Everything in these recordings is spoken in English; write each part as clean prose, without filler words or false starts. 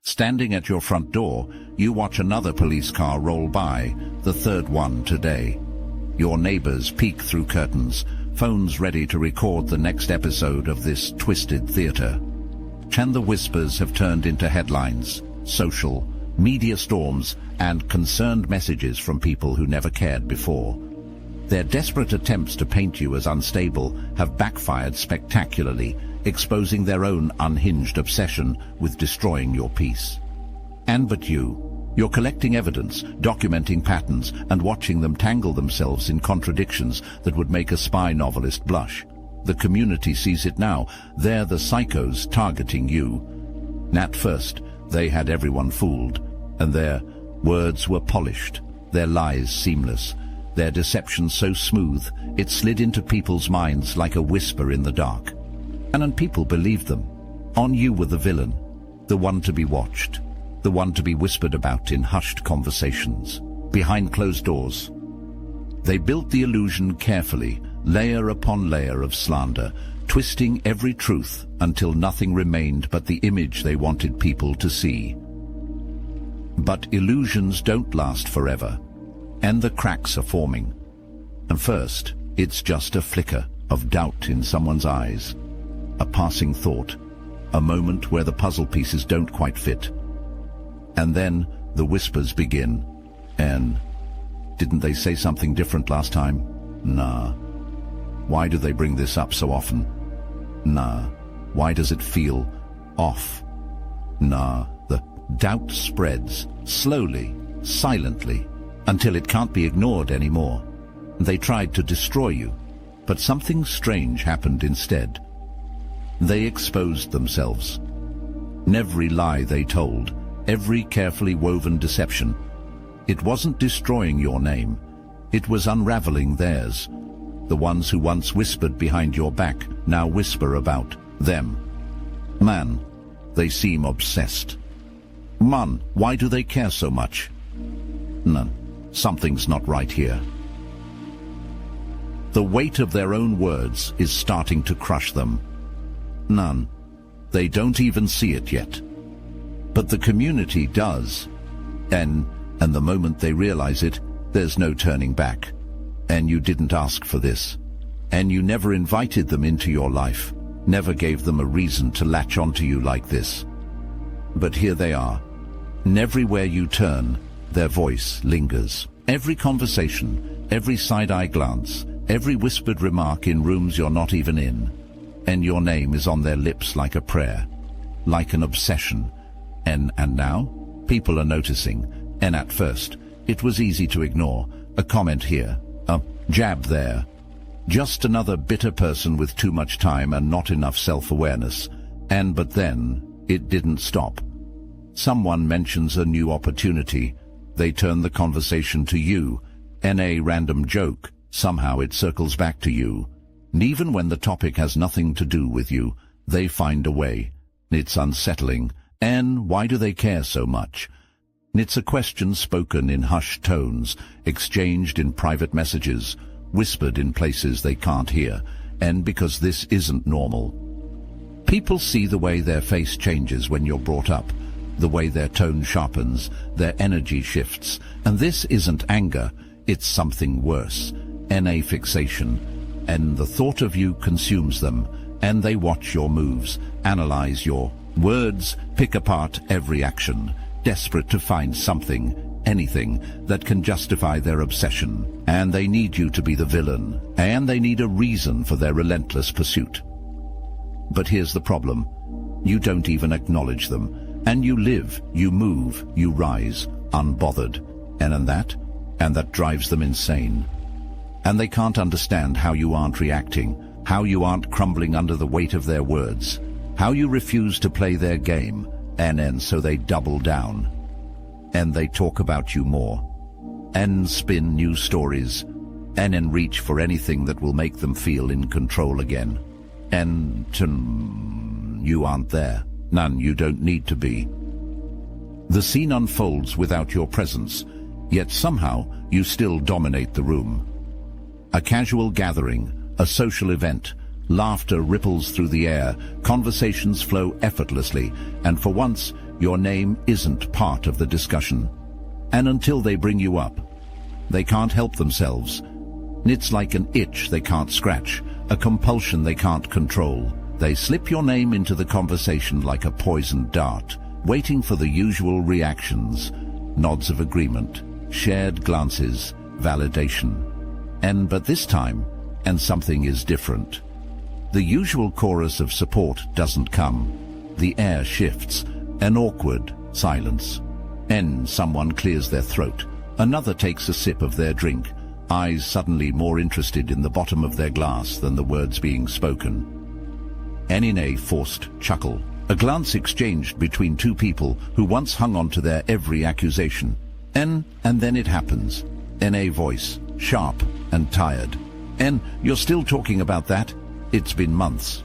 Standing at your front door, you watch another police car roll by, the third one today. Your neighbors peek through curtains, phones ready to record the next episode of this twisted theater. And the whispers have turned into headlines, social, media storms, and concerned messages from people who never cared before. Their desperate attempts to paint you as unstable have backfired spectacularly, exposing their own unhinged obsession with destroying your peace. But you're collecting evidence, documenting patterns, and watching them tangle themselves in contradictions that would make a spy novelist blush. The community sees it now. They're the psychos targeting you. At first, they had everyone fooled, and their words were polished, their lies seamless, their deception so smooth it slid into people's minds like a whisper in the dark. And people believed them. On you were the villain, the one to be watched, the one to be whispered about in hushed conversations, behind closed doors. They built the illusion carefully, layer upon layer of slander, twisting every truth until nothing remained but the image they wanted people to see. But illusions don't last forever, and the cracks are forming. And first, it's just a flicker of doubt in someone's eyes, a passing thought, a moment where the puzzle pieces don't quite fit. And then the whispers begin. And didn't they say something different last time? Nah. Why do they bring this up so often? Nah. Why does it feel off? Nah. The doubt spreads, slowly, silently, until it can't be ignored anymore. They tried to destroy you, but something strange happened instead. They exposed themselves. Every lie they told, every carefully woven deception, it wasn't destroying your name, it was unraveling theirs. The ones who once whispered behind your back now whisper about them. Man, they seem obsessed. Man, why do they care so much? None. Something's not right here. The weight of their own words is starting to crush them. None. They don't even see it yet. But the community does. And the moment they realize it, there's no turning back. And you didn't ask for this. And you never invited them into your life, never gave them a reason to latch onto you like this. But here they are. And everywhere you turn, their voice lingers. Every conversation, every side-eye glance, every whispered remark in rooms you're not even in. And your name is on their lips like a prayer, like an obsession. And now, people are noticing. And at first, it was easy to ignore. A comment here, a jab there. Just another bitter person with too much time and not enough self-awareness. But then, it didn't stop. Someone mentions a new opportunity. They turn the conversation to you. A random joke. Somehow it circles back to you. And even when the topic has nothing to do with you, they find a way. It's unsettling. And why do they care so much? It's a question spoken in hushed tones, exchanged in private messages, whispered in places they can't hear, and because this isn't normal. People see the way their face changes when you're brought up, the way their tone sharpens, their energy shifts, and this isn't anger, it's something worse, fixation, and the thought of you consumes them, and they watch your moves, analyze your words, pick apart every action, desperate to find something, anything, that can justify their obsession. And they need you to be the villain, and they need a reason for their relentless pursuit. But here's the problem. You don't even acknowledge them, and you live, you move, you rise, unbothered. And that drives them insane. And they can't understand how you aren't reacting, how you aren't crumbling under the weight of their words, how you refuse to play their game, and so they double down. And they talk about you more, and spin new stories, and reach for anything that will make them feel in control again. And you aren't there. None, you don't need to be. The scene unfolds without your presence, yet somehow you still dominate the room. A casual gathering, a social event, laughter ripples through the air, conversations flow effortlessly, and for once, your name isn't part of the discussion. And until they bring you up, they can't help themselves. It's like an itch they can't scratch, a compulsion they can't control. They slip your name into the conversation like a poisoned dart, waiting for the usual reactions, nods of agreement, shared glances, validation. But this time, something is different. The usual chorus of support doesn't come. The air shifts, an awkward silence. Someone clears their throat. Another takes a sip of their drink, eyes suddenly more interested in the bottom of their glass than the words being spoken. In a forced chuckle, a glance exchanged between two people who once hung on to their every accusation. And then it happens. A voice, sharp and tired. You're still talking about that? It's been months.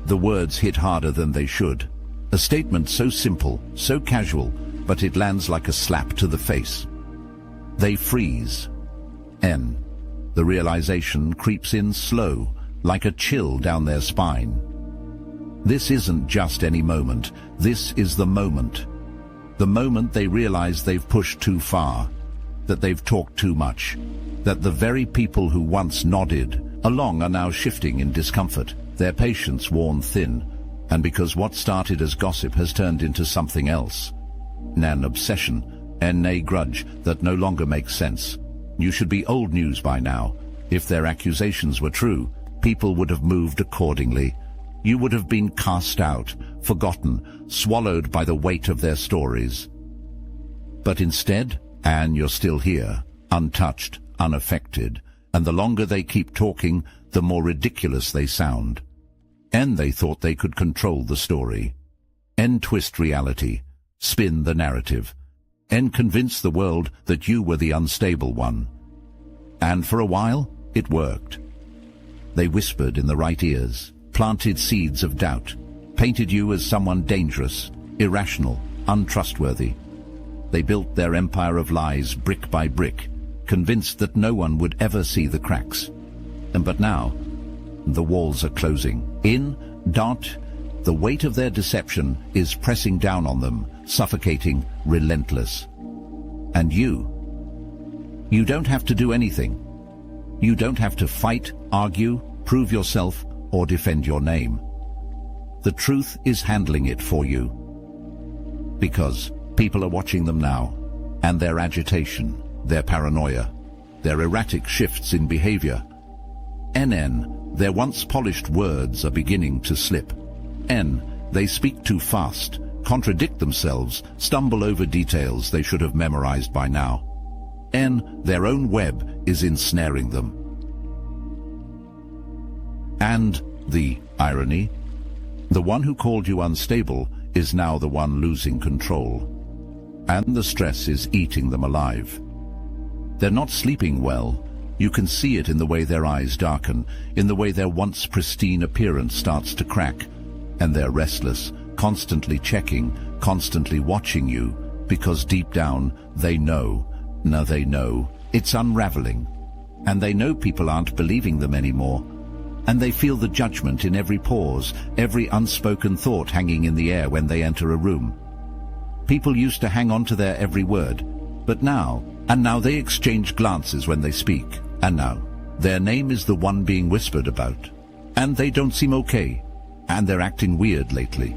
The words hit harder than they should. A statement so simple, so casual, but it lands like a slap to the face. They freeze. The realization creeps in slow, like a chill down their spine. This isn't just any moment. This is the moment. The moment they realize they've pushed too far, that they've talked too much, that the very people who once nodded along are now shifting in discomfort, their patience worn thin, and because what started as gossip has turned into something else. An obsession, a grudge that no longer makes sense. You should be old news by now. If their accusations were true, people would have moved accordingly. You would have been cast out, forgotten, swallowed by the weight of their stories. But instead, you're still here, untouched, unaffected, and the longer they keep talking, the more ridiculous they sound. They thought they could control the story. Twist reality, spin the narrative, convince the world that you were the unstable one. And for a while, it worked. They whispered in the right ears, planted seeds of doubt, painted you as someone dangerous, irrational, untrustworthy. They built their empire of lies brick by brick, convinced that no one would ever see the cracks. But now, the walls are closing. The weight of their deception is pressing down on them, suffocating, relentless. And you don't have to do anything. You don't have to fight, argue, prove yourself, or defend your name. The truth is handling it for you. Because people are watching them now, and their agitation, their paranoia, their erratic shifts in behavior. Their once polished words are beginning to slip. They speak too fast, contradict themselves, stumble over details they should have memorized by now. Their own web is ensnaring them. And the irony, the one who called you unstable is now the one losing control. And the stress is eating them alive. They're not sleeping well. You can see it in the way their eyes darken, in the way their once pristine appearance starts to crack. And they're restless, constantly checking, constantly watching you, because deep down they know, it's unraveling. And they know people aren't believing them anymore. And they feel the judgment in every pause, every unspoken thought hanging in the air when they enter a room. People used to hang on to their every word, but now they exchange glances when they speak, and now their name is the one being whispered about. And they don't seem okay, and they're acting weird lately.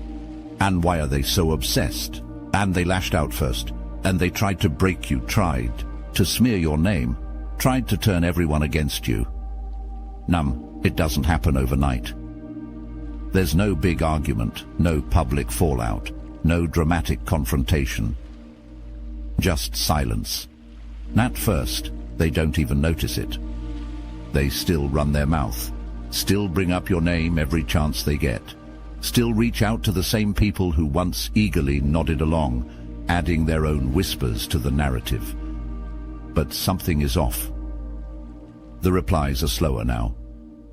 And why are they so obsessed? And they lashed out first, and they tried to break you, tried to smear your name, tried to turn everyone against you. It doesn't happen overnight. There's no big argument, no public fallout, no dramatic confrontation. Just silence. At first, they don't even notice it. They still run their mouth, still bring up your name every chance they get, still reach out to the same people who once eagerly nodded along, adding their own whispers to the narrative. But something is off. The replies are slower now,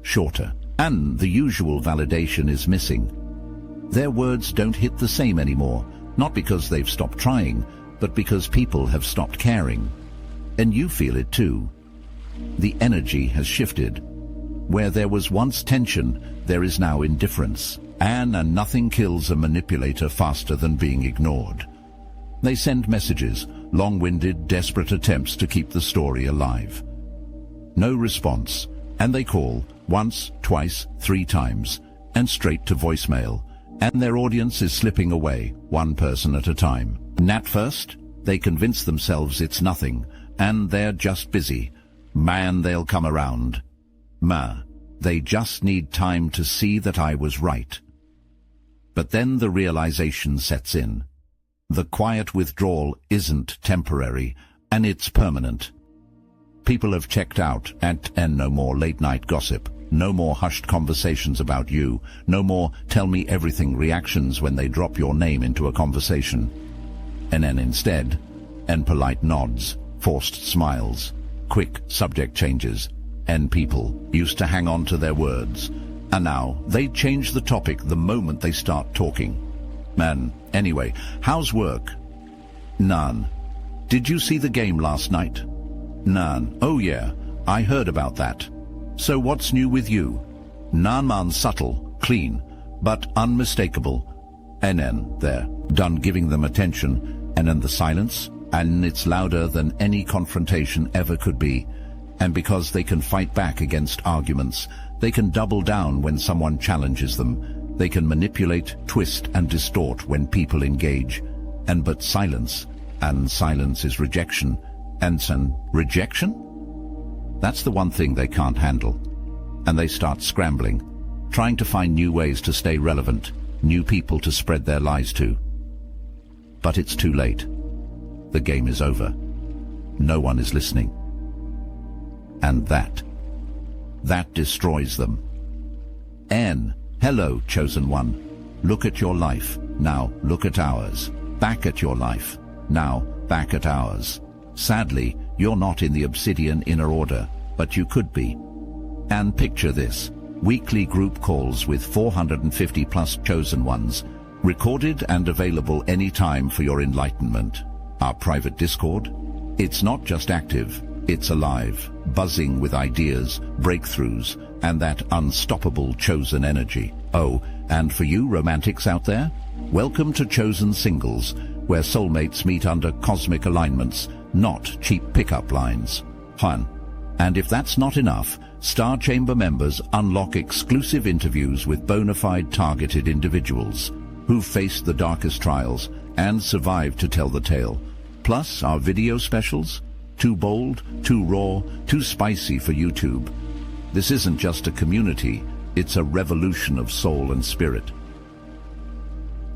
shorter, and the usual validation is missing. Their words don't hit the same anymore, not because they've stopped trying, but because people have stopped caring. And you feel it too. The energy has shifted. Where there was once tension, there is now indifference. And nothing kills a manipulator faster than being ignored. They send messages, long-winded, desperate attempts to keep the story alive. No response, and they call once, twice, 3 times, and straight to voicemail, and their audience is slipping away, one person at a time. And at first, they convince themselves it's nothing, and they're just busy. Man, they'll come around. They just need time to see that I was right. But then the realization sets in. The quiet withdrawal isn't temporary, and it's permanent. People have checked out, and no more late-night gossip, no more hushed conversations about you, no more tell-me-everything reactions when they drop your name into a conversation. And then instead, polite nods, forced smiles, quick subject changes, and people used to hang on to their words. And now, they change the topic the moment they start talking. Anyway, how's work? None. Did you see the game last night? None. Oh yeah, I heard about that. So what's new with you? None. Subtle, clean, but unmistakable. And then they're done giving them attention, and then the silence, and it's louder than any confrontation ever could be. And because they can fight back against arguments, they can double down when someone challenges them. They can manipulate, twist, and distort when people engage. But silence, and silence is rejection. And rejection? That's the one thing they can't handle. And they start scrambling, trying to find new ways to stay relevant, new people to spread their lies to. But it's too late. The game is over. No one is listening. And that destroys them. Hello, chosen one. Look at your life. Now look at ours. Back at your life. Now back at ours. Sadly, you're not in the Obsidian inner order, but you could be. And picture this. Weekly group calls with 450 plus chosen ones, recorded and available anytime for your enlightenment. Our private Discord? It's not just active. It's alive, buzzing with ideas, breakthroughs, and that unstoppable chosen energy. Oh, and for you romantics out there, welcome to Chosen Singles, where soulmates meet under cosmic alignments, not cheap pickup lines. And if that's not enough, Star Chamber members unlock exclusive interviews with bona fide targeted individuals who've faced the darkest trials and survived to tell the tale. Plus our video specials. Too bold, too raw, too spicy for YouTube. This isn't just a community, it's a revolution of soul and spirit.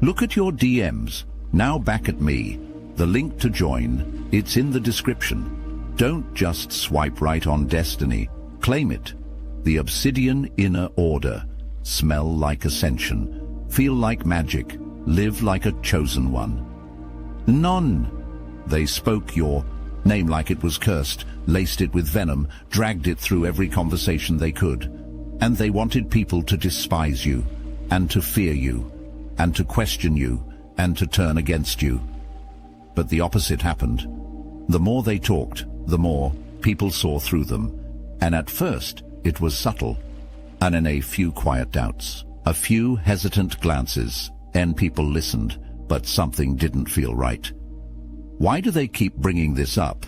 Look at your DMs, now back at me. The link to join, it's in the description. Don't just swipe right on destiny, claim it. The Obsidian Inner Order. Smell like ascension, feel like magic, live like a chosen one. None. They spoke your name like it was cursed, laced it with venom, dragged it through every conversation they could. And they wanted people to despise you, and to fear you, and to question you, and to turn against you. But the opposite happened. The more they talked, the more people saw through them. And at first, it was subtle. And in a few quiet doubts, a few hesitant glances, and people listened, but something didn't feel right. Why do they keep bringing this up?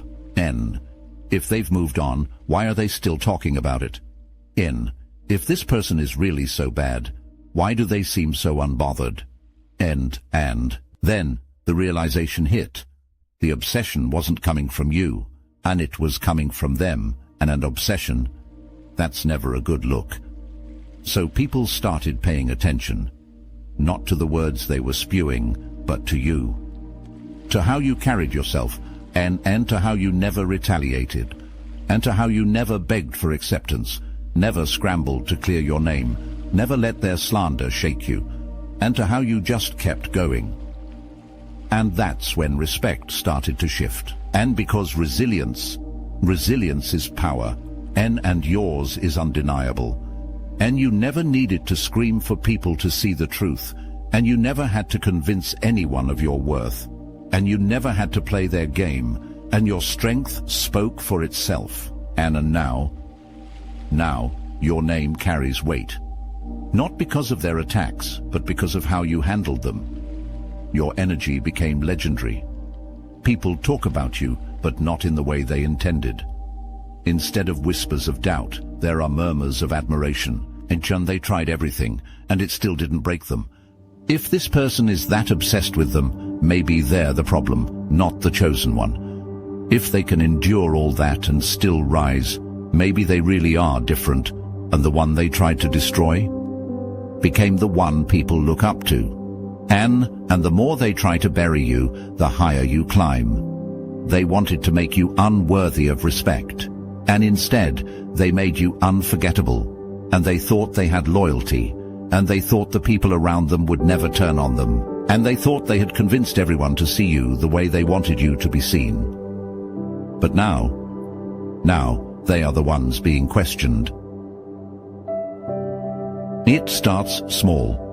If they've moved on, why are they still talking about it? If this person is really so bad, why do they seem so unbothered? And then the realization hit. The obsession wasn't coming from you, and it was coming from them, and an obsession. That's never a good look. So people started paying attention, not to the words they were spewing, but to you. To how you carried yourself, and to how you never retaliated, and to how you never begged for acceptance, never scrambled to clear your name, never let their slander shake you, and to how you just kept going. And that's when respect started to shift. And because resilience is power, and yours is undeniable. And you never needed to scream for people to see the truth, and you never had to convince anyone of your worth. And you never had to play their game, and your strength spoke for itself. And now, your name carries weight. Not because of their attacks, but because of how you handled them. Your energy became legendary. People talk about you, but not in the way they intended. Instead of whispers of doubt, there are murmurs of admiration. And they tried everything, and it still didn't break them. If this person is that obsessed with them, maybe they're the problem, not the chosen one. If they can endure all that and still rise, maybe they really are different, and the one they tried to destroy became the one people look up to. And the more they try to bury you, the higher you climb. They wanted to make you unworthy of respect, and instead they made you unforgettable. And they thought they had loyalty, and they thought the people around them would never turn on them, and they thought they had convinced everyone to see you the way they wanted you to be seen. But now they are the ones being questioned. It starts small.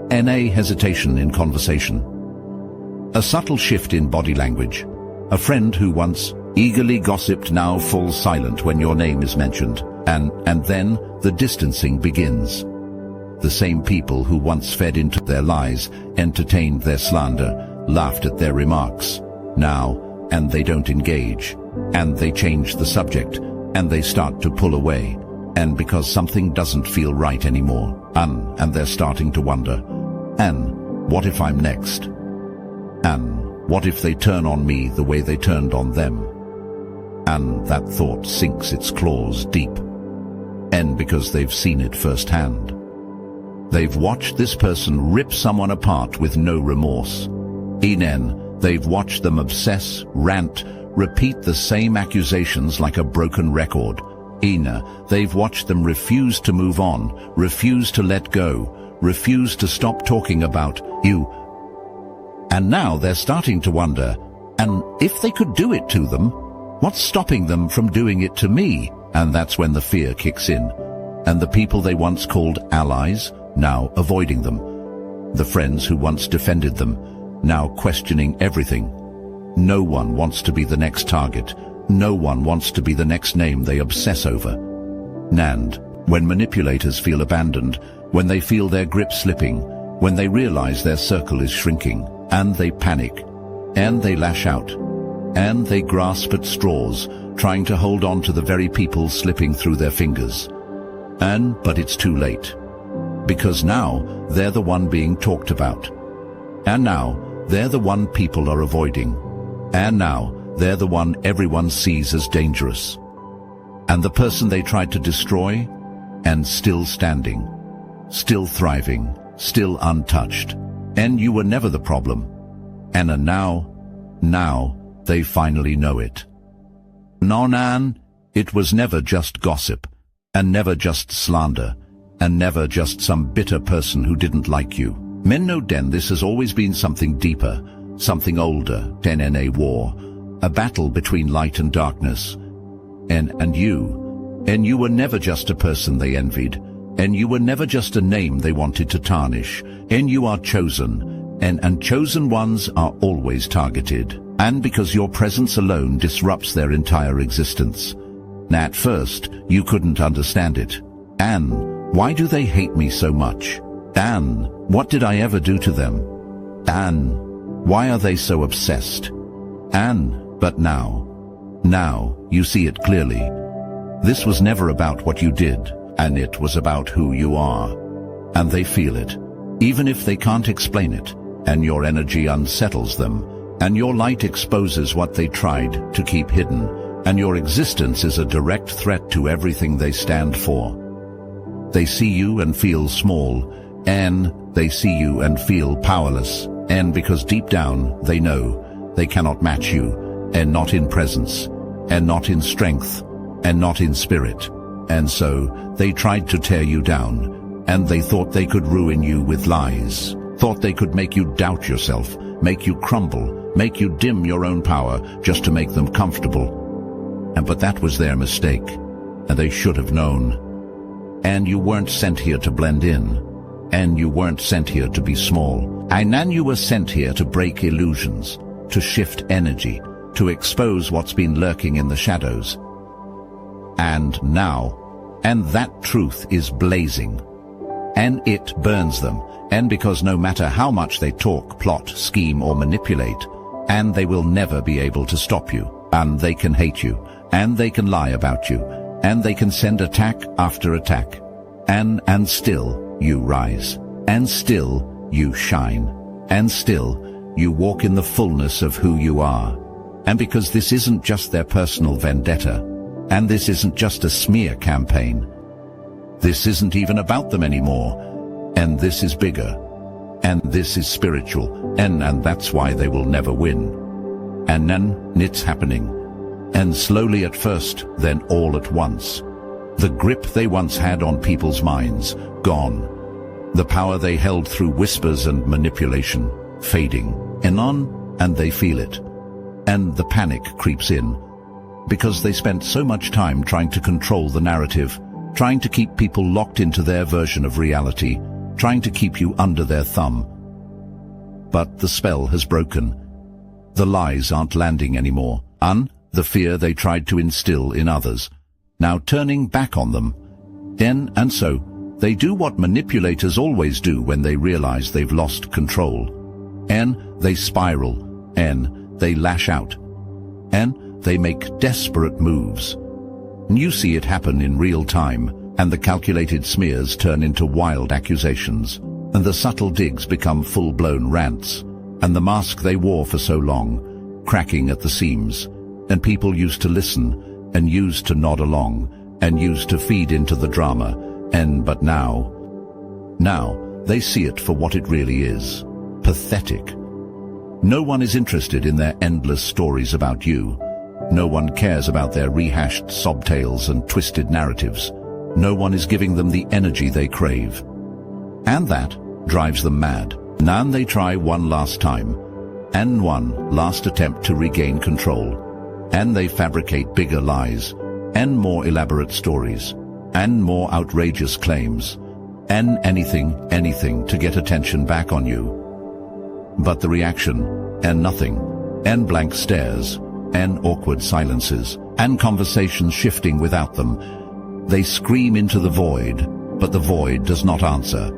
Hesitation in conversation. A subtle shift in body language. A friend who once eagerly gossiped now falls silent when your name is mentioned, and then the distancing begins. The same people who once fed into their lies, entertained their slander, laughed at their remarks, now, and they don't engage, and they change the subject, and they start to pull away, and because something doesn't feel right anymore, and they're starting to wonder, what if I'm next? What if they turn on me the way they turned on them? And that thought sinks its claws deep. And because they've seen it firsthand. They've watched this person rip someone apart with no remorse. They've watched them obsess, rant, repeat the same accusations like a broken record. They've watched them refuse to move on, refuse to let go, refuse to stop talking about you. And now they're starting to wonder, and if they could do it to them, what's stopping them from doing it to me? And that's when the fear kicks in. And the people they once called allies, now avoiding them. The friends who once defended them, now questioning everything. No one wants to be the next target. No one wants to be the next name they obsess over. And when manipulators feel abandoned, when they feel their grip slipping, when they realize their circle is shrinking, and they panic, and they lash out, and they grasp at straws, trying to hold on to the very people slipping through their fingers. But it's too late. Because now they're the one being talked about. And now they're the one people are avoiding. And now they're the one everyone sees as dangerous. And the person they tried to destroy, and still standing, still thriving, still untouched. And you were never the problem. And now they finally know it. It was never just gossip, and never just slander, and never just some bitter person who didn't like you. Men know this has always been something deeper, something older, a war, a battle between light and darkness. And you were never just a person they envied, and you were never just a name they wanted to tarnish, and you are chosen, and chosen ones are always targeted. And because your presence alone disrupts their entire existence. At first, you couldn't understand it. Why do they hate me so much? What did I ever do to them? Why are they so obsessed? But now, you see it clearly. This was never about what you did, and it was about who you are. And they feel it, even if they can't explain it, and your energy unsettles them. And your light exposes what they tried to keep hidden, and your existence is a direct threat to everything they stand for. They see you and feel small, and they see you and feel powerless, and because deep down they know they cannot match you, and not in presence, and not in strength, and not in spirit. And so they tried to tear you down, and they thought they could ruin you with lies, thought they could make you doubt yourself, make you crumble, make you dim your own power just to make them comfortable. But that was their mistake, and they should have known. And you weren't sent here to blend in, and you weren't sent here to be small. And you were sent here to break illusions, to shift energy, to expose what's been lurking in the shadows. and now, and that truth is blazing. And it burns them, and because no matter how much they talk, plot, scheme or manipulate, and they will never be able to stop you, and they can hate you, and they can lie about you, and they can send attack after attack, and still you rise, and still you shine, and still you walk in the fullness of who you are. And because this isn't just their personal vendetta, and this isn't just a smear campaign, this isn't even about them anymore, and this is bigger, and this is spiritual, and that's why they will never win. And then it's happening, and slowly at first, then all at once. The grip they once had on people's minds, gone. The power they held through whispers and manipulation, fading, and they feel it. And the panic creeps in, because they spent so much time trying to control the narrative, trying to keep people locked into their version of reality, trying to keep you under their thumb. But the spell has broken. The lies aren't landing anymore. The fear they tried to instill in others, now turning back on them. And so, they do what manipulators always do when they realize they've lost control. And they spiral, and they lash out, and they make desperate moves. You see it happen in real time, and the calculated smears turn into wild accusations, and the subtle digs become full-blown rants, and the mask they wore for so long, cracking at the seams, and people used to listen, and used to nod along, and used to feed into the drama, but now they see it for what it really is. Pathetic. No one is interested in their endless stories about you. No one cares about their rehashed sob tales and twisted narratives. No one is giving them the energy they crave. And that drives them mad. Now they try one last time, and one last attempt to regain control. And they fabricate bigger lies, and more elaborate stories, and more outrageous claims, and anything to get attention back on you. But the reaction, and nothing, and blank stares, and awkward silences, and conversations shifting without them. They scream into the void, but the void does not answer.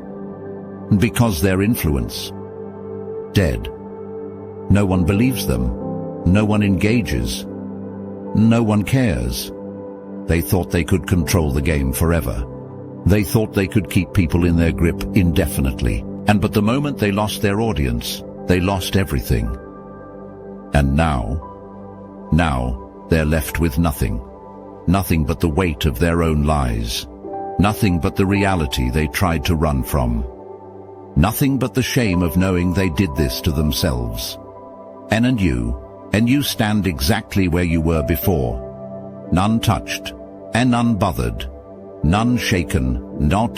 Because their influence, dead. No one believes them. No one engages. No one cares. They thought they could control the game forever. They thought they could keep people in their grip indefinitely. But the moment they lost their audience, they lost everything. And now they're left with nothing. Nothing but the weight of their own lies. Nothing but the reality they tried to run from. Nothing but the shame of knowing they did this to themselves. And you stand exactly where you were before. None touched, and unbothered. None shaken,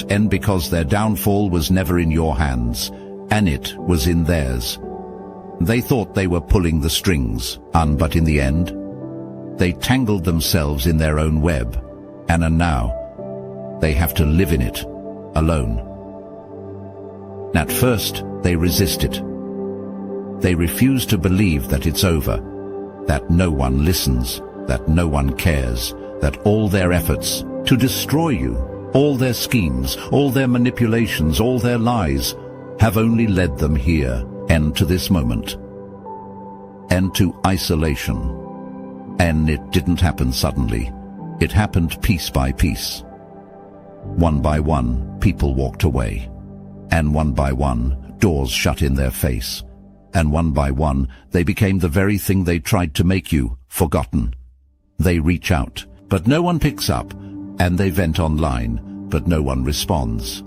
and because their downfall was never in your hands, and it was in theirs. They thought they were pulling the strings, but in the end, they tangled themselves in their own web, and now they have to live in it, alone. At first, they resist it. They refuse to believe that it's over, that no one listens, that no one cares, that all their efforts to destroy you, all their schemes, all their manipulations, all their lies, have only led them here, and to this moment, and to isolation. And it didn't happen suddenly. It happened piece by piece. One by one, people walked away. And one by one, doors shut in their face. And one by one, they became the very thing they tried to make you, forgotten. They reach out, but no one picks up. And they vent online, but no one responds.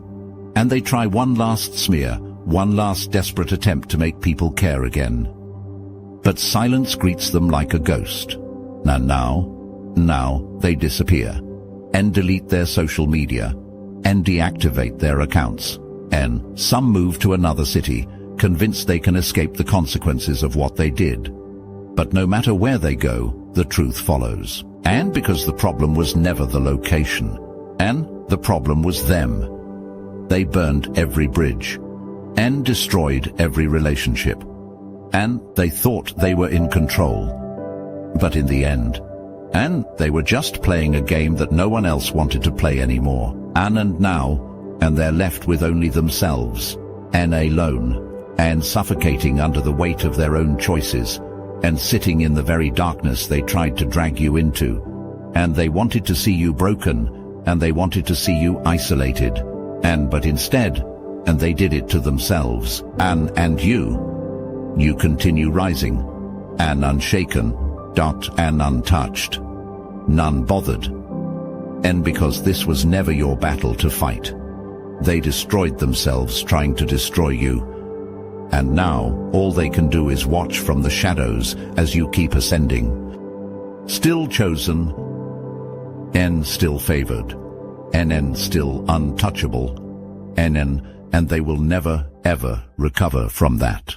And they try one last smear, one last desperate attempt to make people care again. But silence greets them like a ghost. And now they disappear, and delete their social media, and deactivate their accounts. And some move to another city, convinced they can escape the consequences of what they did. But no matter where they go, the truth follows. And because the problem was never the location, and the problem was them. They burned every bridge, and destroyed every relationship. And they thought they were in control. But in the end, And they were just playing a game that no one else wanted to play anymore. And now, and they're left with only themselves, and alone, and suffocating under the weight of their own choices, and sitting in the very darkness they tried to drag you into. And they wanted to see you broken, and they wanted to see you isolated, but instead, and they did it to themselves, and you continue rising, and unshaken, and untouched, none bothered. And because this was never your battle to fight, they destroyed themselves trying to destroy you. And now, all they can do is watch from the shadows as you keep ascending. Still chosen, and still favored, and still untouchable, and they will never, ever recover from that.